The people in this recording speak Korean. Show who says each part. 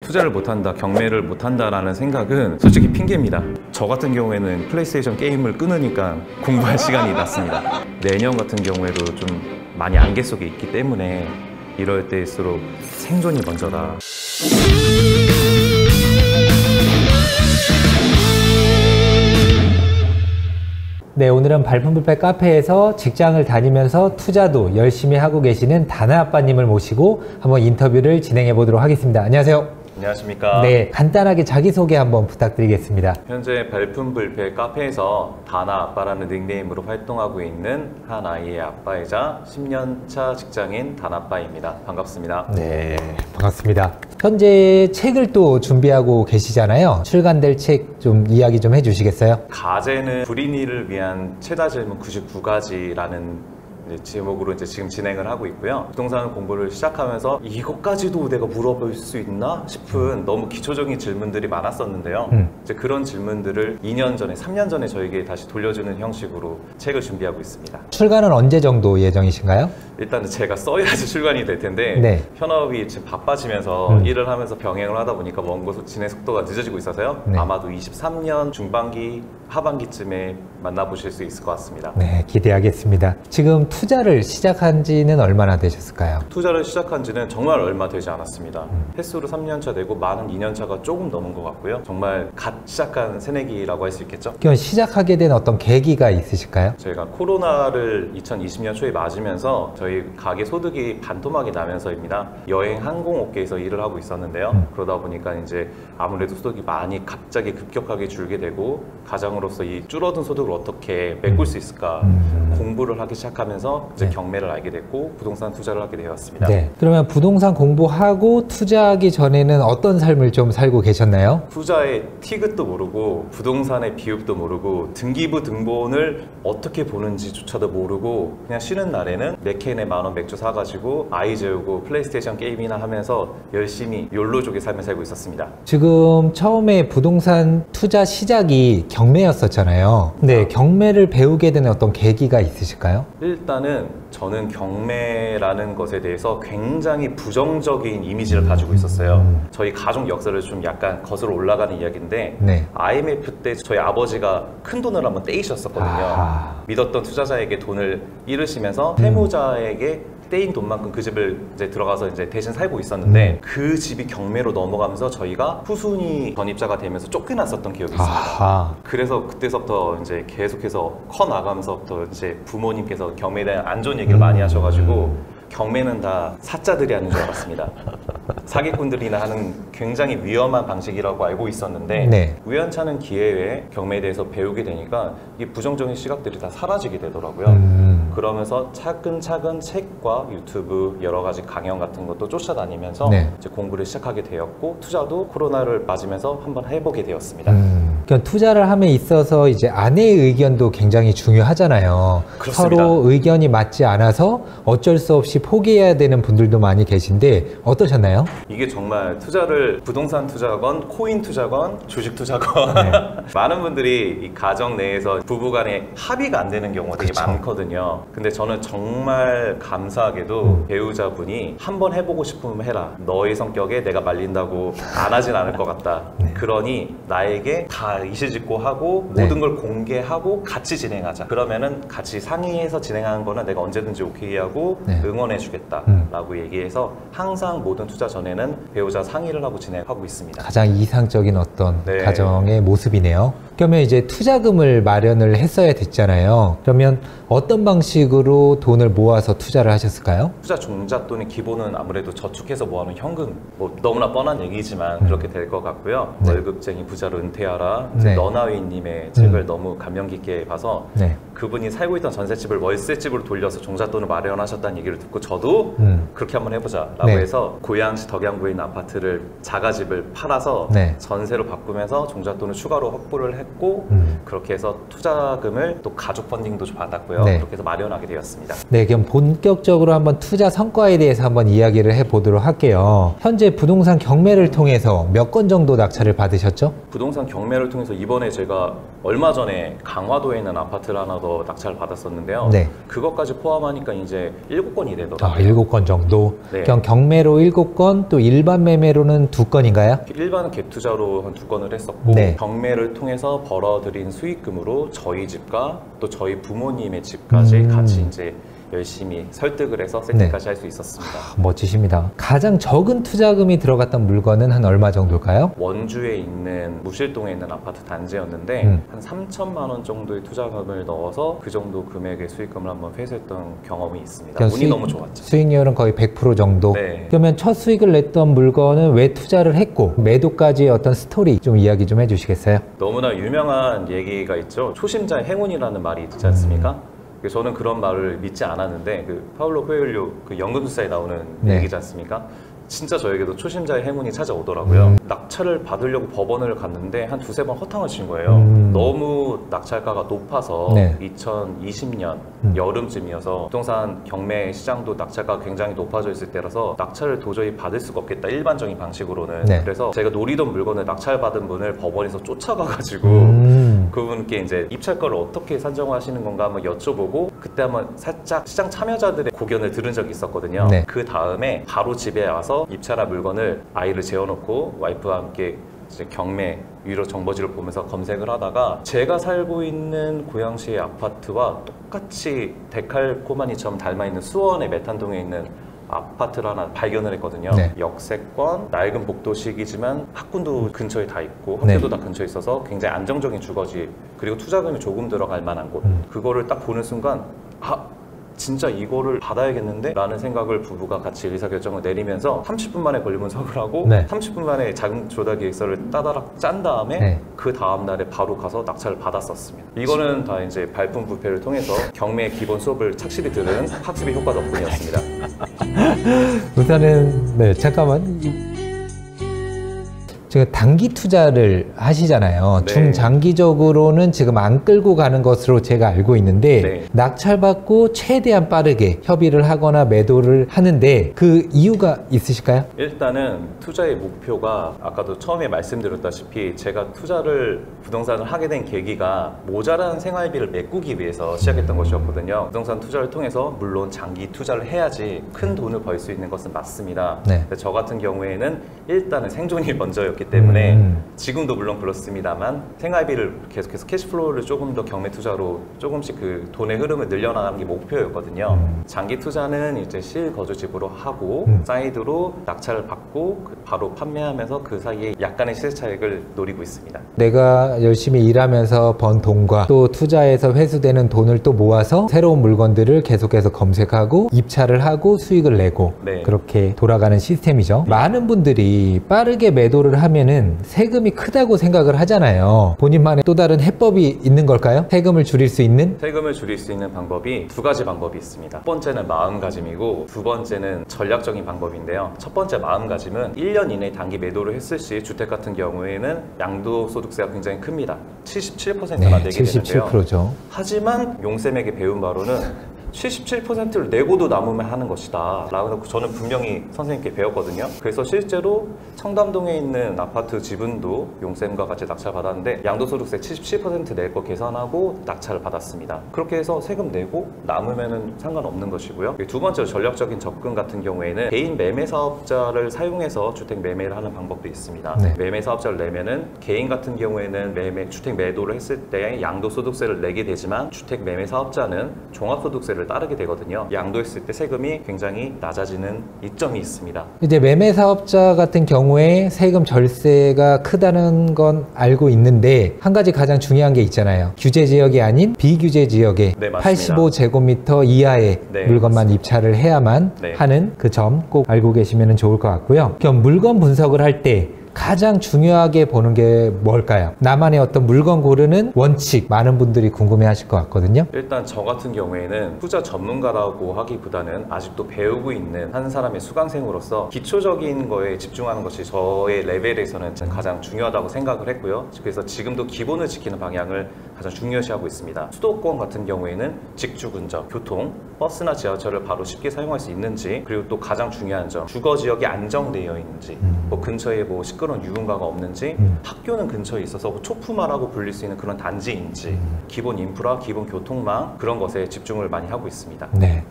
Speaker 1: 투자를 못한다, 경매를 못한다라는 생각은 솔직히 핑계입니다. 저 같은 경우에는 플레이스테이션 게임을 끊으니까 공부할 시간이 났습니다. 내년 같은 경우에도 좀 많이 안개 속에 있기 때문에 이럴 때일수록 생존이 먼저다.
Speaker 2: 네, 오늘은 발품불패 카페에서 직장을 다니면서 투자도 열심히 하고 계시는 다나 아빠님을 모시고 한번 인터뷰를 진행해 보도록 하겠습니다. 안녕하세요.
Speaker 1: 안녕하십니까.
Speaker 2: 네, 간단하게 자기소개 한번 부탁드리겠습니다.
Speaker 1: 현재 발품불패 카페에서 다나 아빠라는 닉네임으로 활동하고 있는 한 아이의 아빠이자 10년차 직장인 다나빠입니다. 반갑습니다.
Speaker 2: 네, 반갑습니다. 현재 책을 또 준비하고 계시잖아요. 출간될 책 좀 이야기 좀 해주시겠어요?
Speaker 1: 가제는 불인이를 위한 최다 질문 99가지라는 제목으로 이제 지금 진행을 하고 있고요. 부동산 공부를 시작하면서 이것까지도 내가 물어볼 수 있나 싶은 너무 기초적인 질문들이 많았었는데요. 이제 그런 질문들을 2년 전에, 3년 전에 저에게 다시 돌려주는 형식으로 책을 준비하고 있습니다.
Speaker 2: 출간은 언제 정도 예정이신가요?
Speaker 1: 일단은 제가 써야지 출간이 될 텐데
Speaker 2: 네.
Speaker 1: 현업이 지금 바빠지면서 일을 하면서 병행을 하다 보니까 원고 진행 속도가 늦어지고 있어서요.
Speaker 2: 네.
Speaker 1: 아마도 23년 중반기, 하반기쯤에 만나보실 수 있을 것 같습니다.
Speaker 2: 네, 기대하겠습니다. 지금 투자를 시작한 지는 얼마나 되셨을까요?
Speaker 1: 투자를 시작한 지는 정말 얼마 되지 않았습니다. 횟수로 3년차 되고 만은 2년차가 조금 넘은 것 같고요. 정말 갓 시작한 새내기라고 할 수 있겠죠.
Speaker 2: 그럼 시작하게 된 어떤 계기가 있으실까요?
Speaker 1: 저희가 코로나를 2020년 초에 맞으면서 저희 가게 소득이 반토막이 나면서입니다. 여행 항공업계에서 일을 하고 있었는데요. 그러다 보니까 이제 아무래도 소득이 많이 갑자기 급격하게 줄게 되고 가장으로서 이 줄어든 소득을 어떻게 메꿀 수 있을까 공부를 하기 시작하면서 이제
Speaker 2: 네.
Speaker 1: 경매를 알게 됐고 부동산 투자를 하게 되었습니다.
Speaker 2: 네. 그러면 부동산 공부하고 투자하기 전에는 어떤 삶을 좀 살고 계셨나요?
Speaker 1: 투자의 티귿도 모르고 부동산의 비읍도 모르고 등기부 등본을 어떻게 보는지조차도 모르고 그냥 쉬는 날에는 맥캔에 만원 맥주 사가지고 아이 재우고 플레이스테이션 게임이나 하면서 열심히 욜로족의 삶을 살고 있었습니다.
Speaker 2: 지금 처음에 부동산 투자 시작이 경매였었잖아요. 네, 경매를 배우게 된 어떤 계기가 있으실까요?
Speaker 1: 일단은 저는 경매라는 것에 대해서 굉장히 부정적인 이미지를 가지고 있었어요. 저희 가족 역사를 좀 약간 거슬러 올라가는 이야기인데
Speaker 2: 네.
Speaker 1: IMF 때 저희 아버지가 큰 돈을 한번 떼이셨었거든요.
Speaker 2: 아하.
Speaker 1: 믿었던 투자자에게 돈을 잃으시면서 세무자에게 떼인 돈만큼 그 집을 이제 들어가서 이제 대신 살고 있었는데 그 집이 경매로 넘어가면서 저희가 후순위 전입자가 되면서 쫓겨났었던 기억이 있습니다.
Speaker 2: 아하.
Speaker 1: 그래서 그때서부터 이제 계속해서 커 나가면서부터 이제 부모님께서 경매에 대한 안 좋은 얘기를 많이 하셔가지고 경매는 다 사자들이 하는 줄 알았습니다. 사기꾼들이나 하는 굉장히 위험한 방식이라고 알고 있었는데
Speaker 2: 네.
Speaker 1: 우연찮은 기회에 경매에 대해서 배우게 되니까 이 부정적인 시각들이 다 사라지게 되더라고요. 그러면서 차근차근 책과 유튜브 여러 가지 강연 같은 것도 쫓아다니면서
Speaker 2: 네.
Speaker 1: 이제 공부를 시작하게 되었고 투자도 코로나를 맞으면서 한번 해보게 되었습니다.
Speaker 2: 그러니까 투자를 함에 있어서 이제 아내의 의견도 굉장히 중요하잖아요.
Speaker 1: 그렇습니다.
Speaker 2: 서로 의견이 맞지 않아서 어쩔 수 없이 포기해야 되는 분들도 많이 계신데 어떠셨나요?
Speaker 1: 이게 정말 투자를 부동산 투자건 코인 투자건 주식 투자건 많은 분들이 이 가정 내에서 부부간에 합의가 안 되는 경우가 되게
Speaker 2: 그쵸.
Speaker 1: 많거든요. 근데 저는 정말 감사하게도 배우자분이 한번 해보고 싶으면 해라. 너의 성격에 내가 말린다고 안 하진 않을 것 같다. 그러니 나에게 다 이실직고 하고
Speaker 2: 네.
Speaker 1: 모든 걸 공개하고 같이 진행하자. 그러면은 같이 상의해서 진행하는 거는 내가 언제든지 오케이 하고
Speaker 2: 네.
Speaker 1: 응원해 주겠다 라고 얘기해서 항상 모든 투자 전에는 배우자 상의를 하고 진행하고 있습니다.
Speaker 2: 가장 이상적인 어떤
Speaker 1: 네.
Speaker 2: 가정의 모습이네요. 그러면 이제 투자금을 마련을 했어야 됐잖아요. 그러면 어떤 방식으로 돈을 모아서 투자를 하셨을까요?
Speaker 1: 투자 종잣돈의 기본은 아무래도 저축해서 모아놓은 현금, 뭐 너무나 뻔한 얘기지만 그렇게 될 것 같고요.
Speaker 2: 네.
Speaker 1: 월급쟁이 부자로 은퇴하라.
Speaker 2: 네.
Speaker 1: 너나위님의 책을 너무 감명 깊게 봐서
Speaker 2: 네.
Speaker 1: 그분이 살고 있던 전셋집을 월세집으로 돌려서 종잣돈을 마련하셨다는 얘기를 듣고 저도 그렇게 한번 해보자라고
Speaker 2: 네.
Speaker 1: 해서 고양시 덕양구에 있는 아파트를 자가집을 팔아서
Speaker 2: 네.
Speaker 1: 전세로 바꾸면서 종잣돈을 추가로 확보를 했고 그렇게 해서 투자금을 또 가족 펀딩도 좀 받았고요.
Speaker 2: 네.
Speaker 1: 그렇게 해서 마련하게 되었습니다.
Speaker 2: 네, 그럼 본격적으로 한번 투자 성과에 대해서 한번 이야기를 해보도록 할게요. 현재 부동산 경매를 통해서 몇 건 정도 낙찰을 받으셨죠?
Speaker 1: 부동산 경매를 통해서 이번에 제가 얼마 전에 강화도에 있는 아파트를 하나 더 더 낙찰을 받았었는데요.
Speaker 2: 네.
Speaker 1: 그것까지 포함하니까 이제 7건이 되더라고요.
Speaker 2: 7건 정도.
Speaker 1: 네.
Speaker 2: 그냥 경매로 7건, 또 일반 매매로는 2건인가요?
Speaker 1: 일반은 갭 투자로 한 2건을 했었고
Speaker 2: 네.
Speaker 1: 경매를 통해서 벌어들인 수익금으로 저희 집과 또 저희 부모님의 집까지 같이 이제 열심히 설득을 해서 세팅까지 할 수 있었습니다.
Speaker 2: 멋지십니다. 가장 적은 투자금이 들어갔던 물건은 한 얼마 정도일까요?
Speaker 1: 원주에 있는 무실동에 있는 아파트 단지였는데 한 3천만 원 정도의 투자금을 넣어서 그 정도 금액의 수익금을 한번 회수했던 경험이 있습니다. 운이 너무 좋았죠.
Speaker 2: 수익률은 거의 100% 정도.
Speaker 1: 네.
Speaker 2: 그러면 첫 수익을 냈던 물건은 왜 투자를 했고 매도까지의 어떤 스토리 좀 이야기 좀 해주시겠어요?
Speaker 1: 너무나 유명한 얘기가 있죠. 초심자의 행운이라는 말이 있지 않습니까? 저는 그런 말을 믿지 않았는데 그 파울로 코엘료 그 연금술사에 나오는
Speaker 2: 네.
Speaker 1: 얘기지 않습니까? 진짜 저에게도 초심자의 행운이 찾아오더라고요. 낙찰을 받으려고 법원을 갔는데 한 2-3번 허탕을 친 거예요. 너무 낙찰가가 높아서
Speaker 2: 네.
Speaker 1: 2020년 여름쯤이어서 부동산 경매 시장도 낙찰가가 굉장히 높아져 있을 때라서 낙찰을 도저히 받을 수가 없겠다. 일반적인 방식으로는.
Speaker 2: 네.
Speaker 1: 그래서 제가 노리던 물건을 낙찰받은 분을 법원에서 쫓아가가지고 그분께 이제 입찰가를 어떻게 산정하시는 건가 한번 여쭤보고 그때 한번 살짝 시장 참여자들의 고견을 들은 적이 있었거든요.
Speaker 2: 네.
Speaker 1: 그 다음에 바로 집에 와서 입찰한 물건을 아이를 재워놓고 와이프와 함께 이제 경매 유료 정보지를 보면서 검색을 하다가 제가 살고 있는 고양시의 아파트와 똑같이 데칼코마니처럼 닮아있는 수원의 메탄동에 있는 아파트를 하나 발견을 했거든요.
Speaker 2: 네.
Speaker 1: 역세권, 낡은 복도식이지만 학군도 근처에 다 있고 학교도
Speaker 2: 네.
Speaker 1: 다 근처에 있어서 굉장히 안정적인 주거지 그리고 투자금이 조금 들어갈 만한 곳 그거를 딱 보는 순간 진짜 이거를 받아야겠는데? 라는 생각을 부부가 같이 의사결정을 내리면서 30분 만에 권리분석을 하고
Speaker 2: 네.
Speaker 1: 30분 만에 자금 조달 계획서를 따다락 짠 다음에
Speaker 2: 네.
Speaker 1: 그 다음 날에 바로 가서 낙찰을 받았었습니다. 이거는 다 이제 발품 부패를 통해서 경매 기본 수업을 착실히 들은 학습의 효과 덕분이었습니다.
Speaker 2: 우선은 네 잠깐만 제가 단기 투자를 하시잖아요.
Speaker 1: 네.
Speaker 2: 중장기적으로는 지금 안 끌고 가는 것으로 제가 알고 있는데
Speaker 1: 네.
Speaker 2: 낙찰받고 최대한 빠르게 협의를 하거나 매도를 하는데 그 이유가 있으실까요?
Speaker 1: 일단은 투자의 목표가 아까도 처음에 말씀드렸다시피 제가 투자를 부동산을 하게 된 계기가 모자란 생활비를 메꾸기 위해서 시작했던 것이었거든요. 부동산 투자를 통해서 물론 장기 투자를 해야지 큰 돈을 벌 수 있는 것은 맞습니다.
Speaker 2: 네.
Speaker 1: 근데 저 같은 경우에는 일단은 생존이 먼저였기 때문에 지금도 물론 그렇습니다만 생활비를 계속해서 캐시플로우를 조금 더 경매 투자로 조금씩 그 돈의 흐름을 늘려나가는 게 목표였거든요. 장기 투자는 이제 실거주집으로 하고 사이드로 낙찰을 받고 바로 판매하면서 그 사이에 약간의 시세 차익을 노리고 있습니다.
Speaker 2: 내가 열심히 일하면서 번 돈과 또 투자해서 회수되는 돈을 또 모아서 새로운 물건들을 계속해서 검색하고 입찰을 하고 수익을 내고
Speaker 1: 네.
Speaker 2: 그렇게 돌아가는 시스템이죠. 많은 분들이 빠르게 매도를 하면은 세금이 크다고 생각을 하잖아요. 본인만의 또 다른 해법이 있는 걸까요? 세금을 줄일 수 있는?
Speaker 1: 세금을 줄일 수 있는 방법이 2가지 방법이 있습니다. 첫 번째는 마음가짐이고 두 번째는 전략적인 방법인데요. 첫 번째 마음가짐은 1년 이내 단기 매도를 했을 시 주택 같은 경우에는 양도소득세가 굉장히 큽니다. 77%나 내게 되는데요.
Speaker 2: 77%죠.
Speaker 1: 하지만 용쌤에게 배운 바로는 77%를 내고도 남으면 하는 것이다 라고 저는 분명히 선생님께 배웠거든요. 그래서 실제로 청담동에 있는 아파트 지분도 용쌤과 같이 낙찰 받았는데 양도소득세 77% 낼 거 계산하고 낙찰을 받았습니다. 그렇게 해서 세금 내고 남으면 상관없는 것이고요. 두 번째로 전략적인 접근 같은 경우에는 개인 매매 사업자를 사용해서 주택 매매를 하는 방법도 있습니다.
Speaker 2: 네.
Speaker 1: 매매 사업자를 내면은 개인 같은 경우에는 주택 매도를 했을 때 양도소득세를 내게 되지만 주택 매매 사업자는 종합소득세를 따르게 되거든요. 양도했을 때 세금이 굉장히 낮아지는 이점이 있습니다.
Speaker 2: 이제 매매 사업자 같은 경우에 세금 절세가 크다는 건 알고 있는데 한 가지 가장 중요한 게 있잖아요. 규제 지역이 아닌 비규제 지역에
Speaker 1: 네, 맞습니다.
Speaker 2: 85제곱미터 이하의
Speaker 1: 네,
Speaker 2: 물건만
Speaker 1: 맞습니다.
Speaker 2: 입찰을 해야만
Speaker 1: 네.
Speaker 2: 하는 그 점 꼭 알고 계시면 좋을 것 같고요. 그럼 물건 분석을 할 때 가장 중요하게 보는 게 뭘까요? 나만의 어떤 물건 고르는 원칙 많은 분들이 궁금해 하실 것 같거든요.
Speaker 1: 일단 저 같은 경우에는 투자 전문가라고 하기보다는 아직도 배우고 있는 한 사람의 수강생으로서 기초적인 거에 집중하는 것이 저의 레벨에서는 가장 중요하다고 생각을 했고요. 그래서 지금도 기본을 지키는 방향을 가장 중요시하고 있습니다. 수도권 같은 경우에는 직주 근접, 교통, 버스나 지하철을 바로 쉽게 사용할 수 있는지, 그리고 또 가장 중요한 점, 주거 지역이 안정되어 있는지, 뭐 근처에 뭐 시끄러운 유흥가가 없는지, 학교는 근처에 있어서 뭐 초품화라고 불릴 수 있는 그런 단지인지, 기본 인프라, 기본 교통망 그런 것에 집중을 많이 하고 있습니다.
Speaker 2: 네.